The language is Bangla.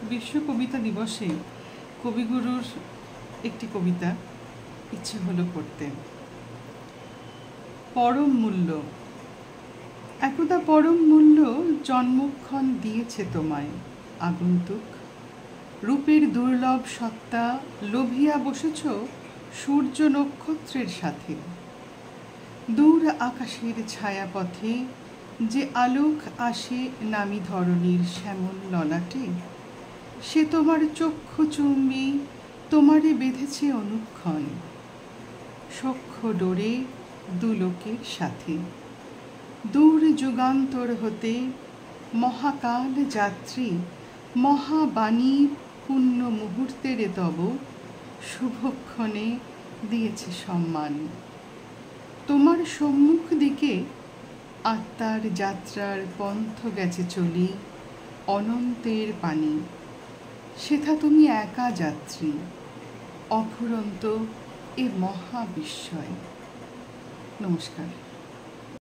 বিশ্ব কবিতা দিবসে কবিগুরুর একটি কবিতা ইচ্ছে হলো পড়তে। পরম মূল্য। একদা পরম মূল্য জন্মক্ষণ দিয়েছে তোমায় আগন্তুক। রূপের দুর্লভ সত্তা লোভিয়া বসেছ সূর্য নক্ষত্রের সাথে। দূর আকাশের ছায়াপথে যে আলোক আসে নামি ধরণীর শ্যামল ললাটে, সে তোমার চক্ষু চুম্বি তোমারে বেঁধেছে অনুক্ষণ সখ্য ডোরে দুলোকের সাথে। দূর যুগান্তর হতে মহাকাল যাত্রী মহাবাণী পুণ্য মুহূর্তের তব শুভক্ষণে দিয়েছে সম্মান। তোমার সম্মুখ দিকে আত্মার যাত্রার পন্থ গেছে চলি অনন্তের পানি। সেথা তুমি একা যাত্রী অফুরন্ত এ মহাবিস্ময়। নমস্কার।